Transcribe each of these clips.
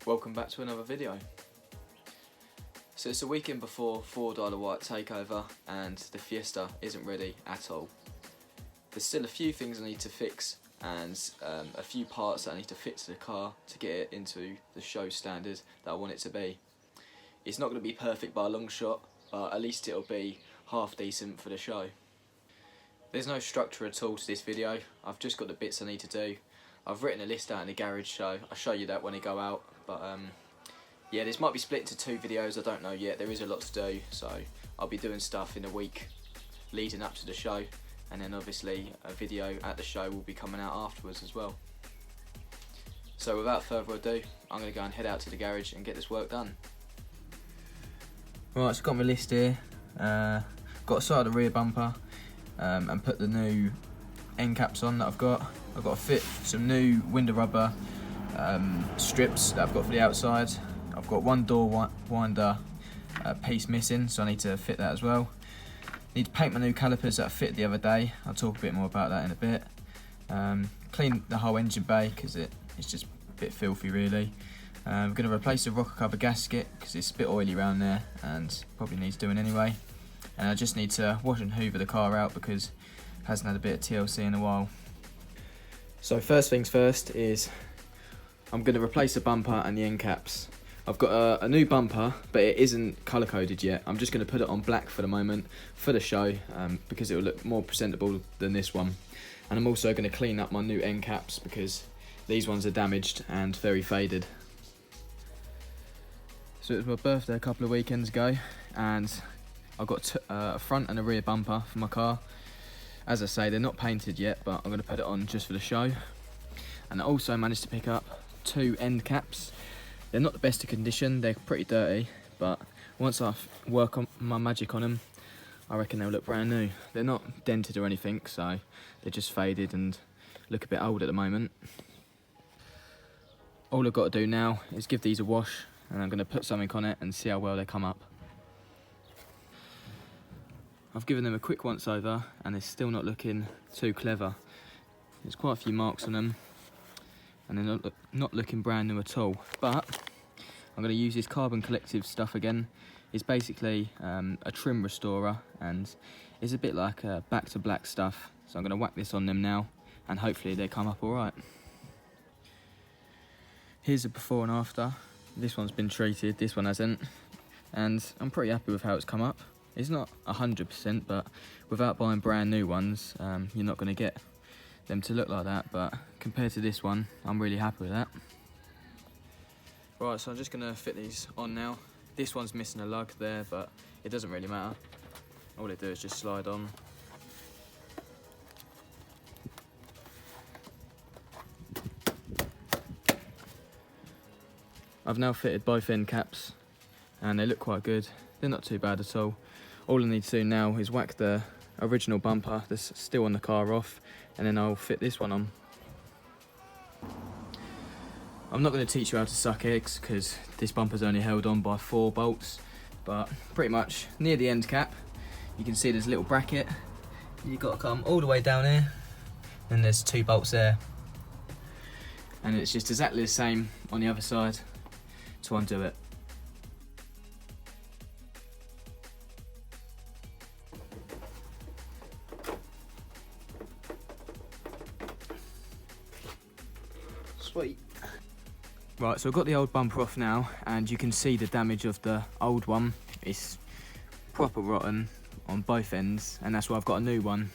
Welcome back to another video. So it's a weekend before Isle of Wight takeover and the fiesta isn't ready at all. There's still a few things I need to fix and a few parts that I need to fit to the car to get it into the show standard that I want it to be. It's not going to be perfect by a long shot, but at least it'll be half decent for the show. There's no structure at all to this video. I've just got the bits I need to do. I've written a list out in the garage, so I'll show you that when I go out. But yeah, this might be split into two videos, I don't know yet. There is a lot to do, so I'll be doing stuff in the week leading up to the show, and then obviously a video at the show will be coming out afterwards as well. So without further ado, I'm going to go and head out to the garage and get this work done. Right, so I've got my list here. Got to side the rear bumper and put the new end caps on that I've got. I've got to fit some new window rubber strips that I've got for the outside. I've got one door winder piece missing, so I need to fit that as well. Need to paint my new calipers that I fitted the other day. I'll talk a bit more about that in a bit. Clean the whole engine bay because it's just a bit filthy really. I'm going to replace the rocker cover gasket because it's a bit oily around there and probably needs doing anyway. And I just need to wash and hoover the car out because it hasn't had a bit of TLC in a while. So first things first is I'm going to replace the bumper and the end caps. I've got a new bumper, but it isn't colour coded yet. I'm just going to put it on black for the moment for the show because it will look more presentable than this one. And I'm also going to clean up my new end caps because these ones are damaged and very faded. So it was my birthday a couple of weekends ago, and I've got a front and a rear bumper for my car. As I say, they're not painted yet, but I'm going to put it on just for the show. And I also managed to pick up two end caps. They're not the best of condition, they're pretty dirty, but once I work on my magic on them, I reckon they'll look brand new. They're not dented or anything, so they're just faded and look a bit old at the moment. All I've got to do now is give these a wash, and I'm going to put something on it and see how well they come up. I've given them a quick once over and they're still not looking too clever. There's quite a few marks on them and they're not looking brand new at all. But I'm going to use this Carbon Collective stuff again. It's basically a trim restorer and it's a bit like back to black stuff. So I'm going to whack this on them now and hopefully they come up alright. Here's the before and after. This one's been treated, this one hasn't. And I'm pretty happy with how it's come up. It's not 100%, but without buying brand new ones, you're not going to get them to look like that. But compared to this one, I'm really happy with that. Right, so I'm just going to fit these on now. This one's missing a lug there, but it doesn't really matter. All they do is just slide on. I've now fitted both end caps, and they look quite good. They're not too bad at all. All I need to do now is whack the original bumper that's still on the car off, and then I'll fit this one on. I'm not going to teach you how to suck eggs because this bumper's only held on by 4 bolts, but pretty much near the end cap you can see there's a little bracket. You've got to come all the way down here, and there's 2 bolts there, and it's just exactly the same on the other side to undo it. Sweet. Right, so I've got the old bumper off now and you can see the damage of the old one. It's proper rotten on both ends and that's why I've got a new one.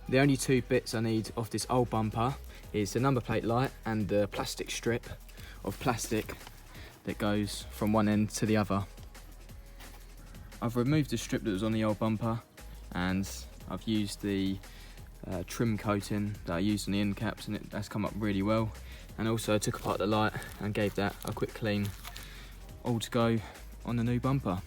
The only 2 bits I need off this old bumper is the number plate light and the plastic strip of plastic that goes from one end to the other. I've removed the strip that was on the old bumper and I've used the trim coating that I used on the end caps, and that's come up really well. And also I took apart the light and gave that a quick clean, all to go on the new bumper.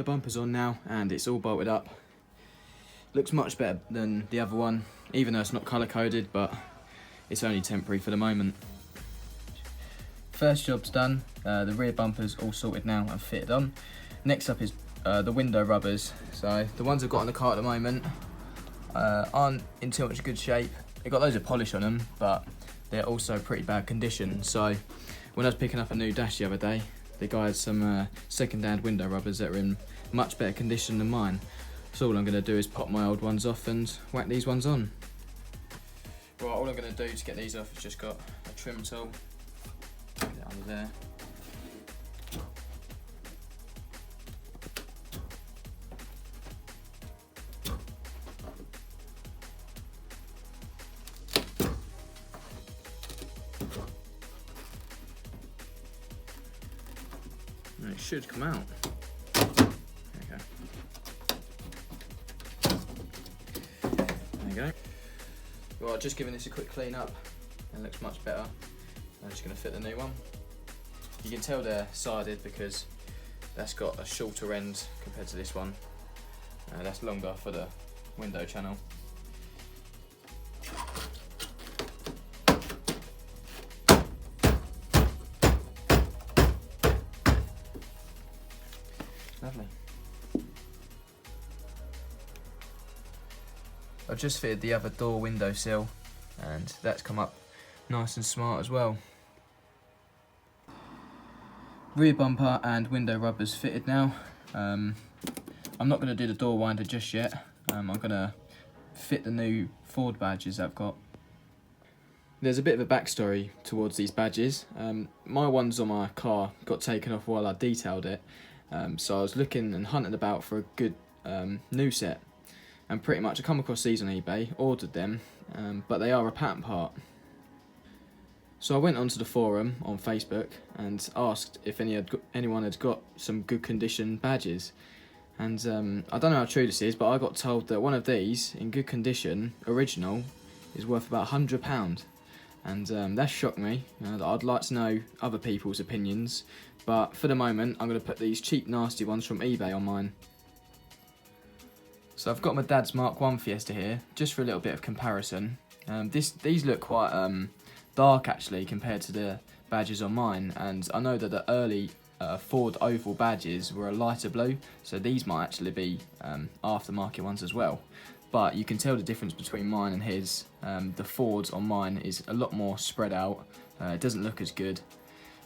The bumper's on now and it's all bolted up. Looks much better than the other one, even though it's not colour coded, but it's only temporary for the moment. First job's done, the rear bumper's all sorted now and fitted on. Next up is the window rubbers. So the ones I've got on the car at the moment aren't in too much good shape. They've got loads of polish on them, but they're also pretty bad condition. So when I was picking up a new dash the other day, the guy had some second-hand window rubbers that are in much better condition than mine. So all I'm going to do is pop my old ones off and whack these ones on. Right, all I'm going to do to get these off is just got a trim tool. Get it under there. And it should come out. Okay. There you go. Well, just giving this a quick clean up. It looks much better. I'm just going to fit the new one. You can tell they're sided because that's got a shorter end compared to this one. That's longer for the window channel. Lovely. I've just fitted the other door window sill and that's come up nice and smart as well. Rear bumper and window rubbers fitted now. I'm not going to do the door winder just yet. I'm going to fit the new Ford badges I've got. There's a bit of a backstory towards these badges. My ones on my car got taken off while I detailed it, so I was looking and hunting about for a good new set, and pretty much I come across these on eBay, ordered them, but they are a pattern part. So I went onto the forum on Facebook and asked if anyone had got some good condition badges. And I don't know how true this is, but I got told that one of these, in good condition, original, is worth about £100. And that shocked me. I'd like to know other people's opinions, but for the moment I'm going to put these cheap nasty ones from eBay on mine. So I've got my dad's Mark 1 Fiesta here, just for a little bit of comparison. These look quite dark actually compared to the badges on mine, and I know that the early Ford oval badges were a lighter blue, so these might actually be aftermarket ones as well. But you can tell the difference between mine and his. The Ford on mine is a lot more spread out. It doesn't look as good,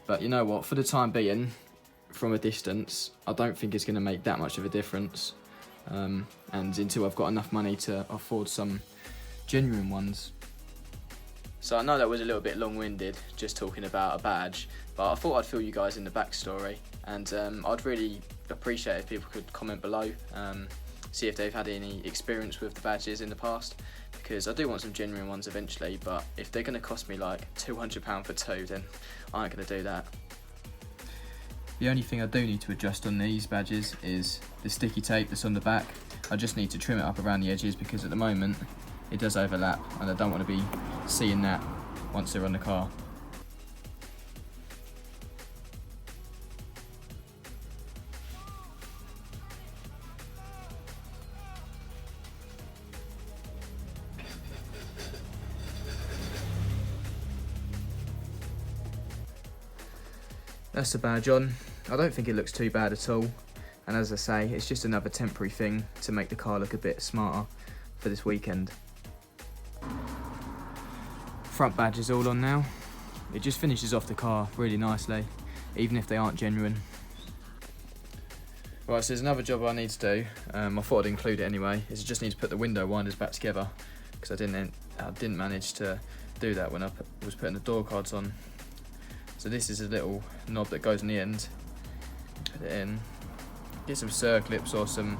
but you know what, for the time being, from a distance, I don't think it's going to make that much of a difference, and until I've got enough money to afford some genuine ones. So I know that was a little bit long-winded, just talking about a badge, but I thought I'd fill you guys in the backstory, and I'd really appreciate if people could comment below, see if they've had any experience with the badges in the past, because I do want some genuine ones eventually, but if they're going to cost me like £200 for two, then I ain't going to do that. The only thing I do need to adjust on these badges is the sticky tape that's on the back. I just need to trim it up around the edges because at the moment it does overlap and I don't want to be seeing that once they're on the car. That's the badge on. I don't think it looks too bad at all, and as I say, it's just another temporary thing to make the car look a bit smarter for this weekend. Front badge is all on now. It just finishes off the car really nicely, even if they aren't genuine. Right, so there's another job I need to do. I thought I'd include it anyway. Is I just need to put the window winders back together, because I didn't manage to do that when I was putting the door cards on. So this is a little knob that goes in the end. Put it in. Get some circlips or some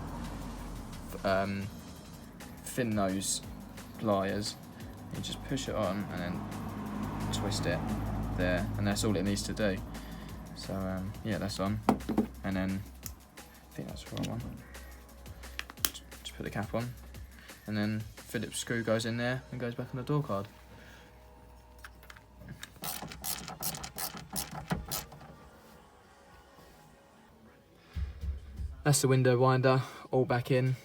thin nose pliers. You just push it on and then twist it there, and that's all it needs to do. So yeah, that's on, and then I think that's the right one. Just put the cap on, and then Phillips screw goes in there and goes back on the door card. That's the window winder, all back in.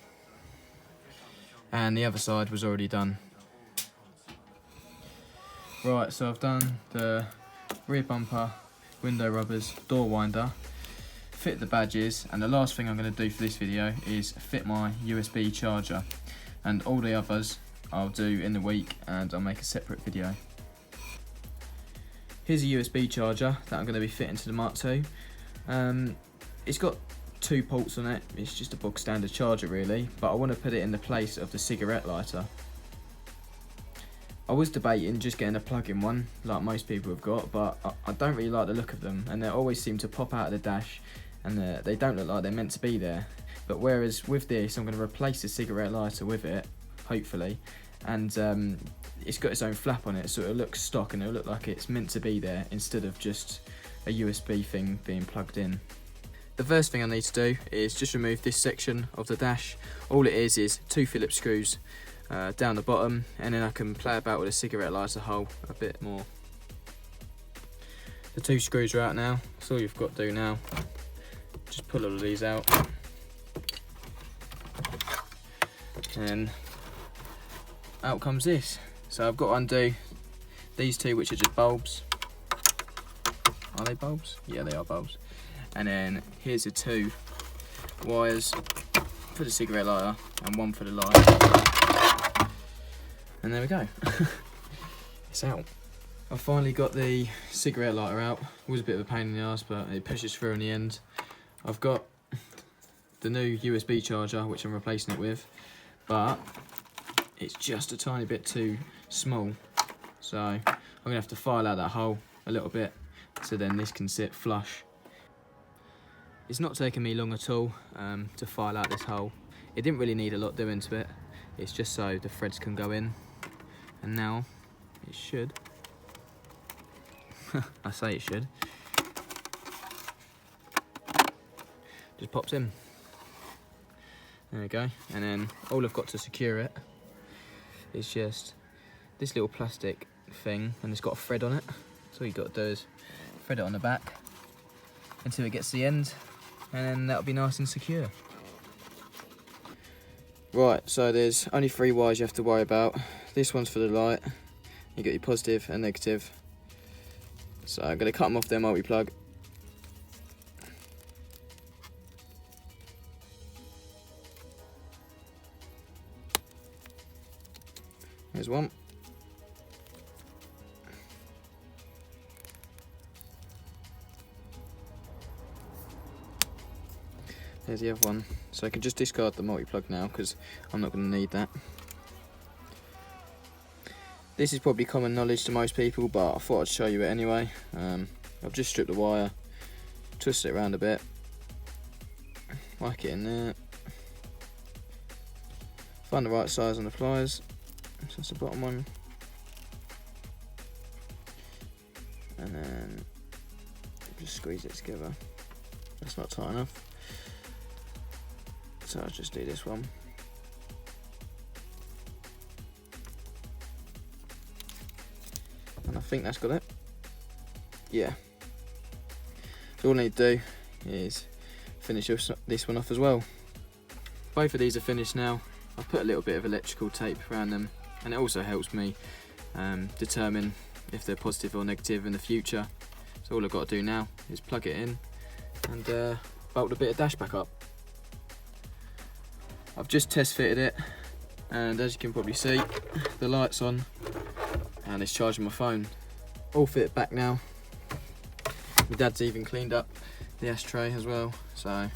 And the other side was already done. Right, so I've done the rear bumper, window rubbers, door winder, fit the badges, and the last thing I'm going to do for this video is fit my USB charger. And all the others I'll do in the week, and I'll make a separate video. Here's a USB charger that I'm going to be fitting to the Mk2. It's got 2 ports on it. It's just a bog standard charger really, but I want to put it in the place of the cigarette lighter. I was debating just getting a plug-in one like most people have got, but I don't really like the look of them, and they always seem to pop out of the dash, and they don't look like they're meant to be there. But whereas with this, I'm going to replace the cigarette lighter with it, hopefully, and it's got its own flap on it, so it'll look stock and it'll look like it's meant to be there instead of just a USB thing being plugged in. The first thing I need to do is just remove this section of the dash. All it is 2 Phillips screws down the bottom, and then I can play about with a cigarette lighter hole a bit more. The 2 screws are out now. That's all you've got to do now. Just pull all of these out, and out comes this. So I've got to undo these 2, which are just bulbs. Are they bulbs? Yeah, they are bulbs. And then here's the 2 wires for the cigarette lighter and 1 for the light. And there we go. It's out. I've finally got the cigarette lighter out. It was a bit of a pain in the ass, but it pushes through in the end. I've got the new USB charger, which I'm replacing it with, but it's just a tiny bit too small. So I'm gonna have to file out that hole a little bit so then this can sit flush. It's not taking me long at all to file out this hole. It didn't really need a lot doing to it. It's just so the threads can go in. And now it should. I say it should. Just pops in. There we go. And then all I've got to secure it is just this little plastic thing, and it's got a thread on it. So all you've got to do is thread it on the back until it gets to the end, and then that'll be nice and secure. Right, so there's only 3 wires you have to worry about. This one's for the light. You got your positive and negative. So I'm going to cut them off their multi-plug. There's one. There's the other one. So I can just discard the multi-plug now because I'm not going to need that. This is probably common knowledge to most people, but I thought I'd show you it anyway. I've just stripped the wire, twisted it around a bit, whack it in there, find the right size on the pliers. So that's the bottom one, and then just squeeze it together. That's not tight enough, so I'll just do this one. And I think that's got it. Yeah. So all I need to do is finish this one off as well. Both of these are finished now. I've put a little bit of electrical tape around them, and it also helps me determine if they're positive or negative in the future. So all I've got to do now is plug it in and bolt a bit of dash back up. I've just test fitted it, and as you can probably see, the light's on and it's charging my phone. All fit back now. My dad's even cleaned up the ashtray as well, so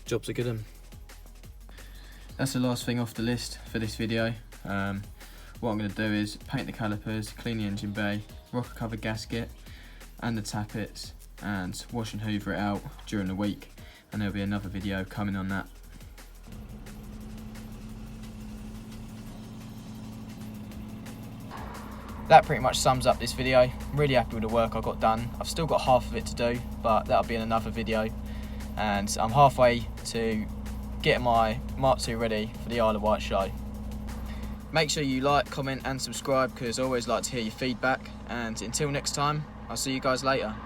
job's a good one. That's the last thing off the list for this video. What I'm going to do is paint the calipers, clean the engine bay, rocker cover gasket and the tappets, and wash and hoover it out during the week, and there'll be another video coming on that. That pretty much sums up this video. I'm really happy with the work I got done. I've still got half of it to do, but that'll be in another video. And I'm halfway to getting my Mk2 ready for the Isle of Wight show. Make sure you like, comment and subscribe, because I always like to hear your feedback. And until next time, I'll see you guys later.